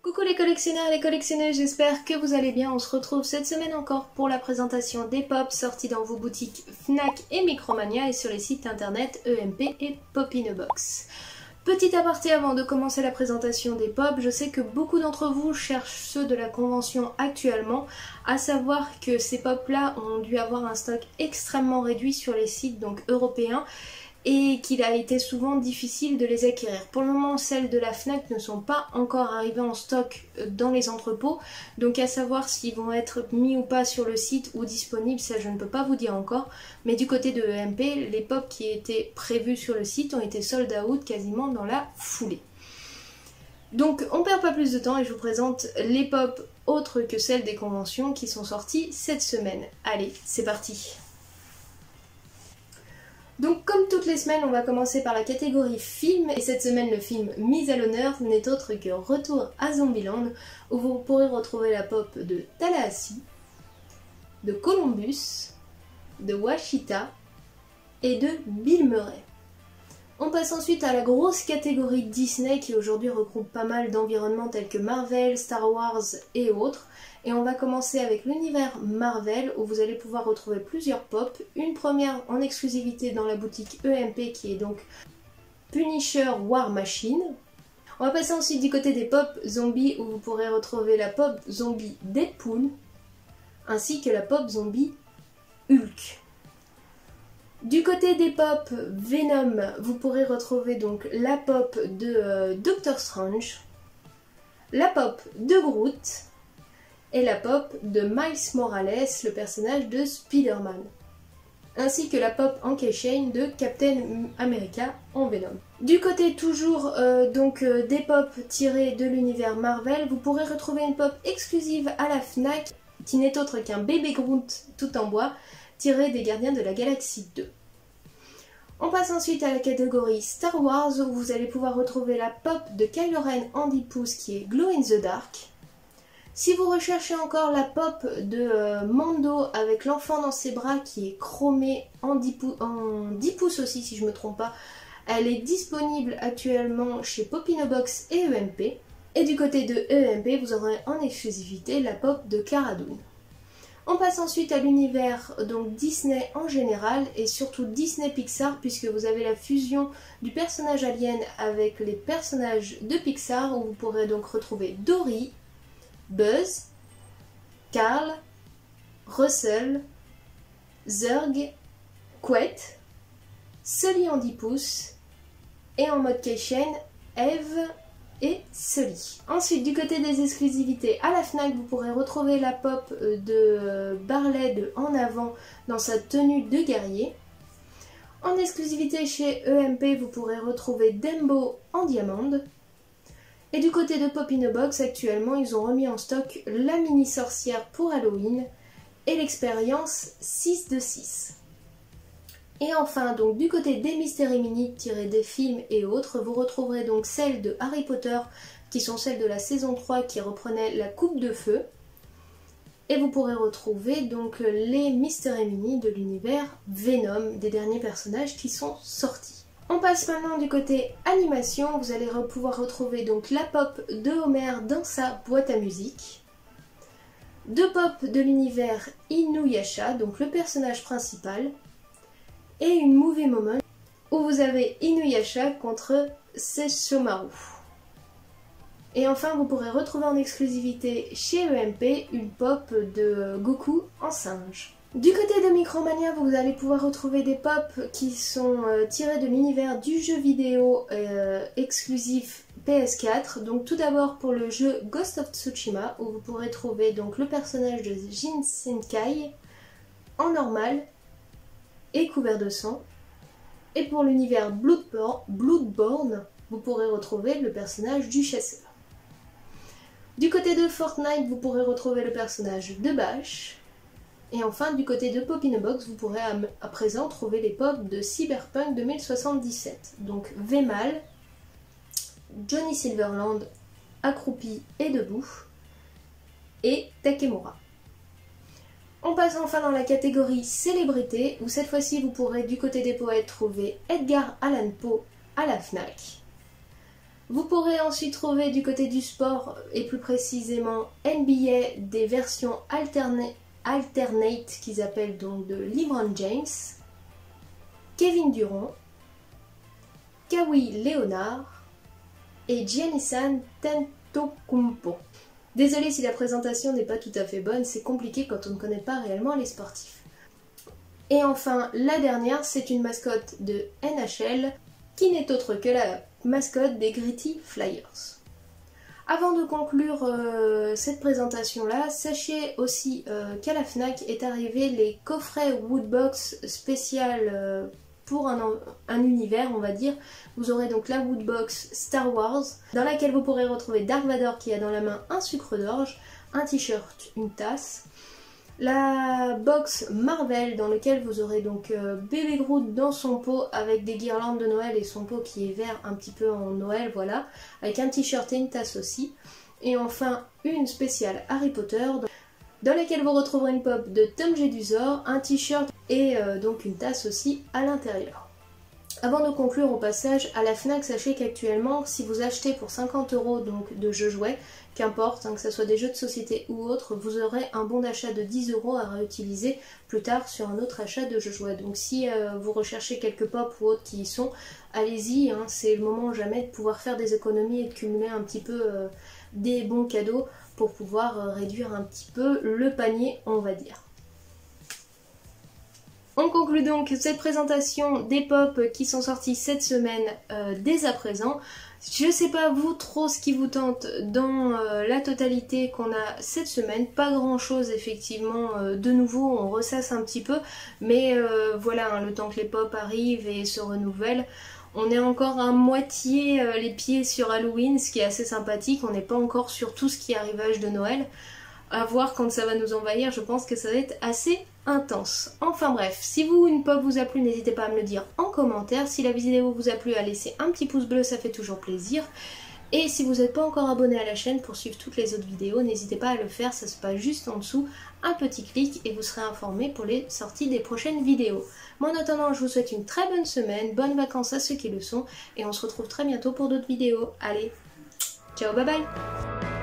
Coucou les collectionneurs et les collectionneuses, j'espère que vous allez bien. On se retrouve cette semaine encore pour la présentation des pops sortis dans vos boutiques Fnac et Micromania et sur les sites internet EMP et Pop in a Box. Petit aparté avant de commencer la présentation des pops, je sais que beaucoup d'entre vous cherchent ceux de la convention actuellement, à savoir que ces pops là ont dû avoir un stock extrêmement réduit sur les sites donc européens et qu'il a été souvent difficile de les acquérir. Pour le moment, celles de la Fnac ne sont pas encore arrivées en stock dans les entrepôts, donc à savoir s'ils vont être mis ou pas sur le site ou disponibles, ça je ne peux pas vous dire encore, mais du côté de EMP, les pops qui étaient prévus sur le site ont été sold out quasiment dans la foulée. Donc on perd pas plus de temps et je vous présente les pops autres que celles des conventions qui sont sorties cette semaine. Allez, c'est parti! Donc comme toutes les semaines, on va commencer par la catégorie film, et cette semaine le film mis à l'honneur n'est autre que Retour à Zombieland, où vous pourrez retrouver la pop de Tallahassee, de Columbus, de Washita et de Bill Murray. On passe ensuite à la grosse catégorie Disney qui aujourd'hui regroupe pas mal d'environnements tels que Marvel, Star Wars et autres. Et on va commencer avec l'univers Marvel où vous allez pouvoir retrouver plusieurs pops. Une première en exclusivité dans la boutique EMP qui est donc Punisher War Machine. On va passer ensuite du côté des pops zombies où vous pourrez retrouver la pop zombie Deadpool ainsi que la pop zombie Hulk. Du côté des pop Venom, vous pourrez retrouver donc la pop de Doctor Strange, la pop de Groot et la pop de Miles Morales, le personnage de Spider-Man, ainsi que la pop en keychain de Captain America en Venom. Du côté toujours des pop tirées de l'univers Marvel, vous pourrez retrouver une pop exclusive à la Fnac qui n'est autre qu'un bébé Groot tout en bois tiré des Gardiens de la Galaxie 2. On passe ensuite à la catégorie Star Wars où vous allez pouvoir retrouver la pop de Kylo Ren Andy Pouce qui est Glow in the Dark. Si vous recherchez encore la pop de Mando avec l'enfant dans ses bras qui est chromée en 10 pouces aussi si je ne me trompe pas, elle est disponible actuellement chez Pop in a Box et EMP. Et du côté de EMP, vous aurez en exclusivité la pop de Cara Dune. On passe ensuite à l'univers donc Disney en général et surtout Disney Pixar puisque vous avez la fusion du personnage Alien avec les personnages de Pixar où vous pourrez donc retrouver Dory, Buzz, Carl, Russell, Zurg, Quet, Sully en 10 pouces et en mode keychain Eve et Sully. Ensuite, du côté des exclusivités, à la Fnac, vous pourrez retrouver la pop de Barley de En Avant dans sa tenue de guerrier. En exclusivité chez EMP, vous pourrez retrouver Dembo en diamande. Et du côté de Pop in a Box, actuellement, ils ont remis en stock la mini sorcière pour Halloween et l'expérience 6 de 6. Et enfin, donc du côté des Mystery Mini tirées des films et autres, vous retrouverez donc celles de Harry Potter, qui sont celles de la saison 3 qui reprenaient la coupe de feu. Et vous pourrez retrouver donc les Mystery Mini de l'univers Venom, des derniers personnages qui sont sortis. On passe maintenant du côté animation, vous allez pouvoir retrouver donc la pop de Homer dans sa boîte à musique. Deux pop de l'univers Inuyasha, donc le personnage principal. Et une movie moment où vous avez Inuyasha contre Sesshomaru. Et enfin, vous pourrez retrouver en exclusivité chez EMP une pop de Goku en singe. Du côté de Micromania, vous allez pouvoir retrouver des pop qui sont tirées de l'univers du jeu vidéo exclusif PS4. Donc tout d'abord pour le jeu Ghost of Tsushima où vous pourrez trouver donc le personnage de Jin Senkai en normal et couvert de sang. Et pour l'univers Bloodborne, vous pourrez retrouver le personnage du chasseur. Du côté de Fortnite, vous pourrez retrouver le personnage de Bash. Et enfin, du côté de Pop in a Box, vous pourrez à présent trouver les pops de Cyberpunk 2077. Donc Vemal, Johnny Silverland, accroupi et debout, et Takemura. On passe enfin dans la catégorie célébrité, où cette fois-ci vous pourrez du côté des poètes trouver Edgar Allan Poe à la Fnac. Vous pourrez ensuite trouver du côté du sport, et plus précisément NBA, des versions alternate qu'ils appellent donc de LeBron James, Kevin Durant, Kawhi Leonard et Giannis Antetokounmpo. Désolée si la présentation n'est pas tout à fait bonne, c'est compliqué quand on ne connaît pas réellement les sportifs. Et enfin, la dernière, c'est une mascotte de NHL qui n'est autre que la mascotte des Gritty Flyers. Avant de conclure cette présentation-là, sachez aussi qu'à la FNAC est arrivé les coffrets Woodbox spécial pour un univers, on va dire. Vous aurez donc la Woodbox Star Wars, dans laquelle vous pourrez retrouver Dark Vador qui a dans la main un sucre d'orge, un t-shirt, une tasse. La box Marvel, dans laquelle vous aurez donc bébé Groot dans son pot avec des guirlandes de Noël et son pot qui est vert un petit peu en Noël, voilà, avec un t-shirt et une tasse aussi. Et enfin une spéciale Harry Potter, dans laquelle vous retrouverez une pop de Tom Jedusor, un t-shirt et donc une tasse aussi à l'intérieur. Avant de conclure au passage, à la FNAC, sachez qu'actuellement, si vous achetez pour 50 € donc de jeux jouets, qu'importe, hein, que ce soit des jeux de société ou autres, vous aurez un bon d'achat de 10 € à réutiliser plus tard sur un autre achat de jeux jouets. Donc si vous recherchez quelques pop ou autres qui y sont, allez-y, hein, c'est le moment jamais de pouvoir faire des économies et de cumuler un petit peu des bons cadeaux pour pouvoir réduire un petit peu le panier, on va dire. On conclut donc cette présentation des pop qui sont sortis cette semaine dès à présent. Je sais pas vous trop ce qui vous tente dans la totalité qu'on a cette semaine. Pas grand chose effectivement de nouveau, on ressasse un petit peu. Mais voilà, hein, le temps que les pop arrivent et se renouvellent. On est encore à moitié les pieds sur Halloween, ce qui est assez sympathique. On n'est pas encore sur tout ce qui est arrivage de Noël. À voir quand ça va nous envahir, je pense que ça va être assez intense. Enfin bref, si une pop vous a plu, n'hésitez pas à me le dire en commentaire. Si la vidéo vous a plu, à laisser un petit pouce bleu, ça fait toujours plaisir. Et si vous n'êtes pas encore abonné à la chaîne pour suivre toutes les autres vidéos, n'hésitez pas à le faire, ça se passe juste en dessous, un petit clic et vous serez informé pour les sorties des prochaines vidéos. Moi en attendant, je vous souhaite une très bonne semaine, bonnes vacances à ceux qui le sont, et on se retrouve très bientôt pour d'autres vidéos. Allez, ciao, bye bye!